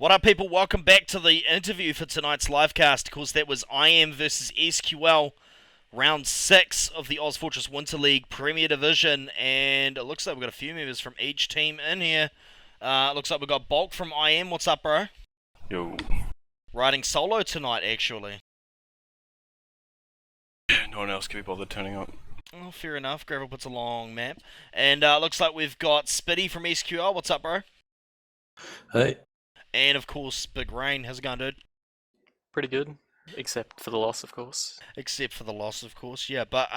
What up, people? Welcome back to the interview for tonight's livecast. Of course, that was IM versus SQL, round 6 of the Oz Fortress Winter League Premier Division, and it looks like we've got a few members from each team in here. It looks like we've got Bulk from IM. What's up, bro? Yo. Riding solo tonight, actually. No one else can be bothered turning up. Oh, fair enough. Gravel puts a long map. And looks like we've got Spitty from SQL. What's up, bro? Hey. And, of course, Big Rain. How's it going, dude? Pretty good, except for the loss, of course. Except for the loss, of course, yeah. But,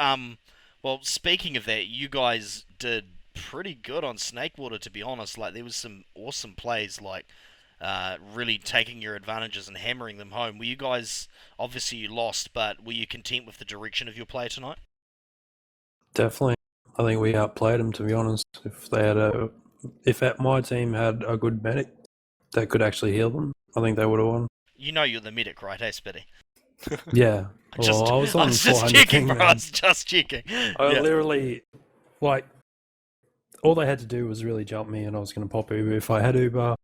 well, speaking of that, you guys did pretty good on Snakewater, to be honest. Like, there was some awesome plays, like, really taking your advantages and hammering them home. Were you guys, obviously you lost, but were you content with the direction of your play tonight? Definitely. I think we outplayed them, to be honest. If my team had a good medic that could actually heal them, I think they would have won. You know you're the medic, right, hey, Spitty? Yeah. I was just 400 checking, ping, bro. I man. was just checking. I Yeah. literally, all they had to do was really jump me and I was going to pop Uber. If I had Uber,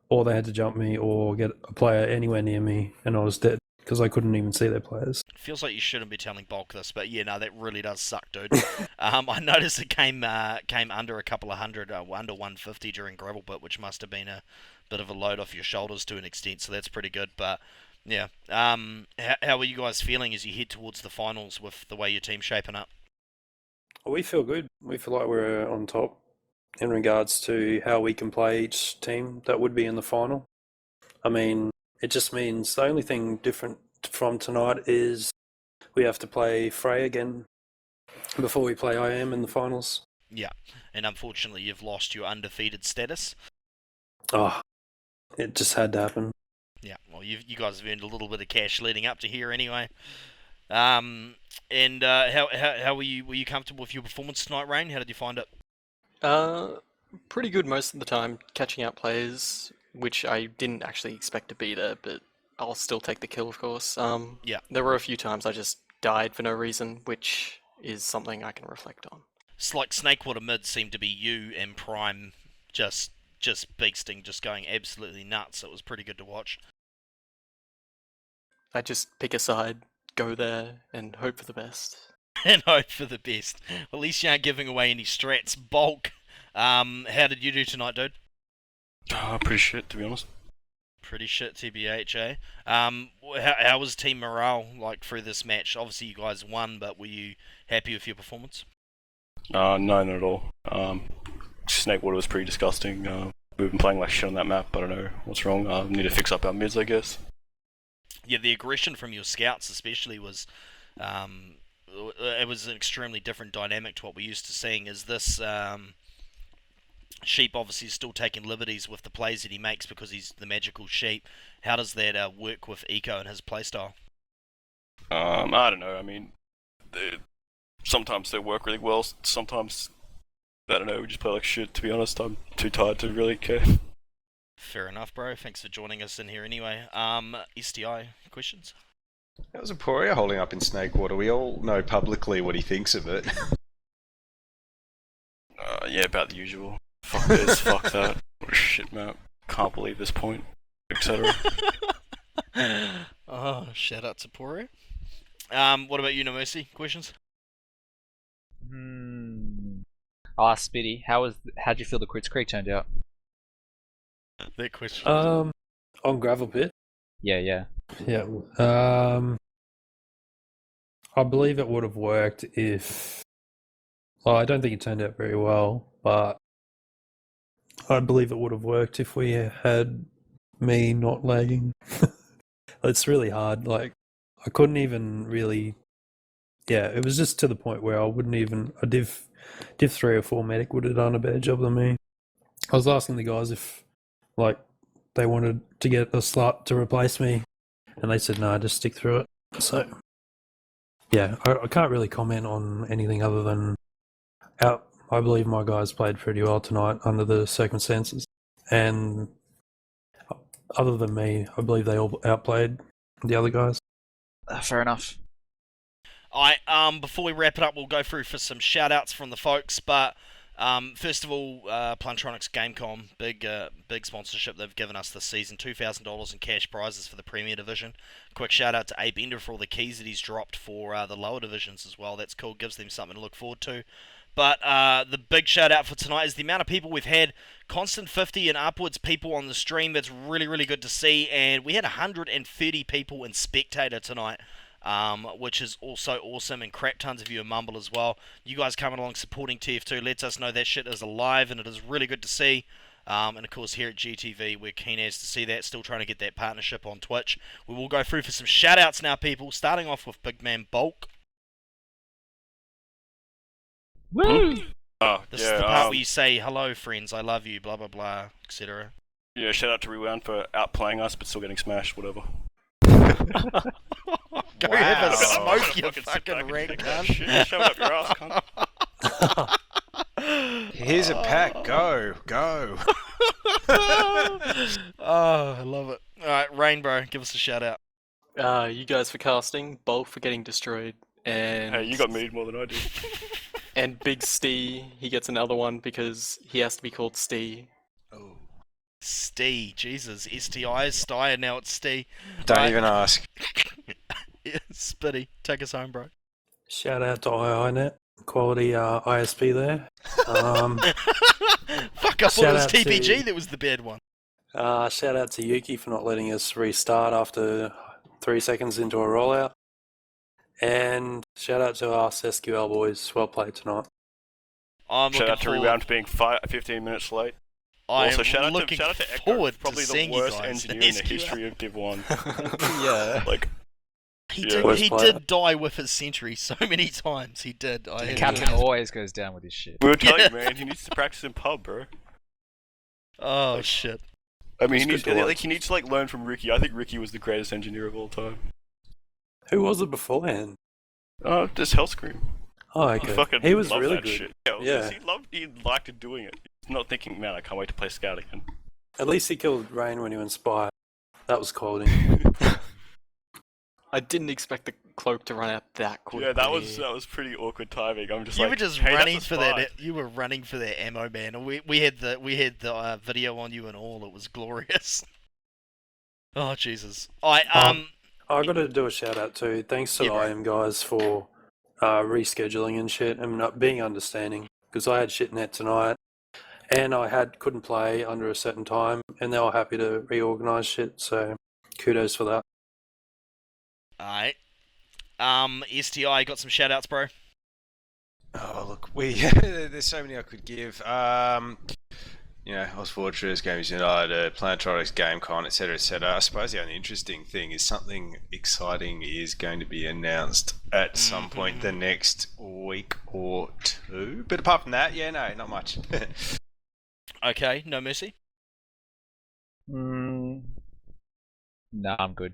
or they had to jump me or get a player anywhere near me and I was dead because I couldn't even see their players. Feels like you shouldn't be telling Bulk this, but yeah, no, that really does suck, dude. I noticed it came under a couple of hundred, under 150 during Gravel Pit, which must have been a bit of a load off your shoulders to an extent, so that's pretty good. But yeah, how are you guys feeling as you head towards the finals with the way your team's shaping up? We feel good. We feel like we're on top in regards to how we can play each team that would be in the final. I mean, it just means the only thing different from tonight is we have to play Frey again before we play IM in the finals. Yeah, and unfortunately you've lost your undefeated status. Oh, it just had to happen. Yeah, well, you guys have earned a little bit of cash leading up to here anyway. And how were you comfortable with your performance tonight, Rain? How did you find it? Pretty good most of the time, catching out players, which I didn't actually expect to be there, but I'll still take the kill, of course. Yeah. There were a few times I just died for no reason, which is something I can reflect on. It's like Snakewater mid seemed to be you and Prime just beasting, just going absolutely nuts. It was pretty good to watch. I just pick a side, go there, and hope for the best. And hope for the best. At least you aren't giving away any strats. Bulk, how did you do tonight, dude? Pretty shit, to be honest. Pretty shit, TBH, eh? How was team morale like through this match? Obviously you guys won, but were you happy with your performance? No, not at all. Snakewater was pretty disgusting. We've been playing like shit on that map. I don't know what's wrong. Need to fix up our mids, I guess. Yeah, the aggression from your scouts especially was... it was an extremely different dynamic to what we're used to seeing. Is this... Sheep obviously is still taking liberties with the plays that he makes because he's the magical sheep. How does that work with Eco and his playstyle? I don't know. I mean, sometimes they work really well. Sometimes, I don't know, we just play like shit, to be honest. I'm too tired to really care. Fair enough, bro. Thanks for joining us in here anyway. STI questions? That was Aporia holding up in Snakewater. We all know publicly what he thinks of it. Yeah, about the usual. Fuck this, fuck that. What a shit map. Can't believe this point, etc. Oh, shout out to Poria. What about you, No Mercy? Questions? I'll ask Spitty, how'd you feel the Crits Creek turned out? That question. On Gravel Pit? Yeah. Yeah. I believe it would have worked if... Well, I don't think it turned out very well, but I believe it would have worked if we had me not lagging. It's really hard. Like, I couldn't even really... Yeah, it was just to the point where I wouldn't even... A Div 3 or 4 medic would have done a better job than me. I was asking the guys if, like, they wanted to get a slut to replace me, and they said, no, just stick through it. So, yeah, I can't really comment on anything other than... I believe my guys played pretty well tonight under the circumstances. And other than me, I believe they all outplayed the other guys. Fair enough. Before we wrap it up, we'll go through for some shout-outs from the folks, but First of all, Plantronics Gamecom, big sponsorship they've given us this season, $2,000 in cash prizes for the Premier Division. Quick shout out to Abe Ender for all the keys that he's dropped for the lower divisions as well. That's cool, gives them something to look forward to. But the big shout out for tonight is the amount of people we've had. Constant 50 and upwards people on the stream. That's really, really good to see. And we had 130 people in Spectator tonight, which is also awesome. And crap tons of you in Mumble as well. You guys coming along supporting TF2 lets us know that shit is alive, and it is really good to see. And of course here at GTV we're keen as to see that. Still trying to get that partnership on Twitch. We will go through for some shout outs now, people. Starting off with Big Man Bulk. Woo! This is the part where you say, hello friends, I love you, blah blah blah, etc. Yeah, shout out to Rewound for outplaying us but still getting smashed, whatever. Go have a smoke, you fucking rank cunt. Shit, shove it up your ass, cunt. Here's a pack. Go. Oh, I love it. Alright, Rainbow, give us a shout out. You guys for casting, Bulk for getting destroyed, and Hey, you got mead more than I did. and Big Stee, he gets another one because he has to be called Stee. Oh. Stee, Jesus, STI is Sty, and now it's Stee. Don't even ask. Yeah, Spitty, take us home, bro. Shout out to IINet, quality ISP there. Fuck, I thought it Shout was out to- TPG that was the bad one. Shout out to Yuki for not letting us restart after 3 seconds into a rollout. And shout out to us SQL boys. Well played tonight. I'm Shout out to looking Rewound for being 15 minutes late. I Also, am shout out looking to Echo, forward probably to the seeing you worst guys engineer in the SQL. history of Div 1. Yeah. Like, He Yeah. did. Worst He player. did die with his century so many times. He did. I The had captain to- always goes down with his shit. we were telling you, man, he needs to practice in pub, bro. Oh shit. I mean, It's he needs, good to watch. he needs to learn from Ricky. I think Ricky was the greatest engineer of all time. Who was it beforehand? Just Hellscream. Oh, He okay. fucking He was loved really that good. shit. Yeah. He liked doing it. He's not thinking, man, I can't wait to play Scout again. At least he killed Rain when he went Spy. That was quality. I didn't expect the cloak to run out that quickly. Yeah, that was pretty awkward timing. I'm just You like, were just hey, that's running a for spy. that. You were running for that ammo, man. And we had the video on you and all. It was glorious. Oh Jesus. I got to do a shout out too. Thanks to Yeah, the bro. IM guys for rescheduling and shit and not being understanding, because I had shit net tonight and I couldn't play under a certain time, and they were happy to reorganize shit. So kudos for that. Alright. STI got some shout outs, bro. Oh, look, there's so many I could give. Oz Fortress, Games United, Plantronics, GameCon, etc., etc. I suppose the only interesting thing is something exciting is going to be announced at some point the next week or two. But apart from that, not much. Okay, no mercy. No, I'm good.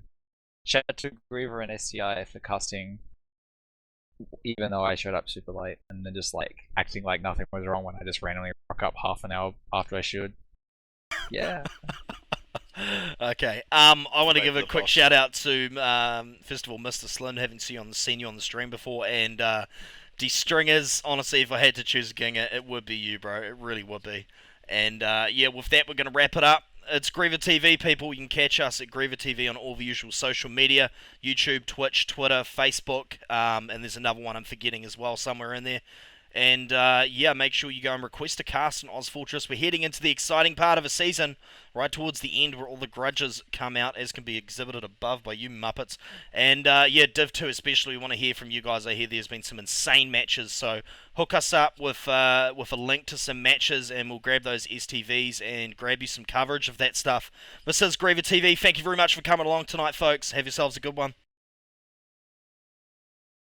Shout out to Griever and SCI for casting, even though I showed up super late and then just acting like nothing was wrong when I just randomly rock up half an hour after I should. Yeah. Okay. I want to Thank give a the quick boss. shout out to first of all Mr. Slyn. Haven't seen you on the stream before, and D-Stringers. Honestly, if I had to choose a ginger, it would be you, bro. It really would be. And with that, we're going to wrap it up. It's Griever TV, people. You can catch us at Griever TV on all the usual social media: YouTube, Twitch, Twitter, Facebook, and there's another one I'm forgetting as well somewhere in there. And make sure you go and request a cast in Oz Fortress. We're heading into the exciting part of a season, right towards the end where all the grudges come out, as can be exhibited above by you Muppets. And Div 2 especially, we want to hear from you guys. I hear there's been some insane matches, so hook us up with a link to some matches, and we'll grab those STVs and grab you some coverage of that stuff. This is Griever TV. Thank you very much for coming along tonight, folks. Have yourselves a good one.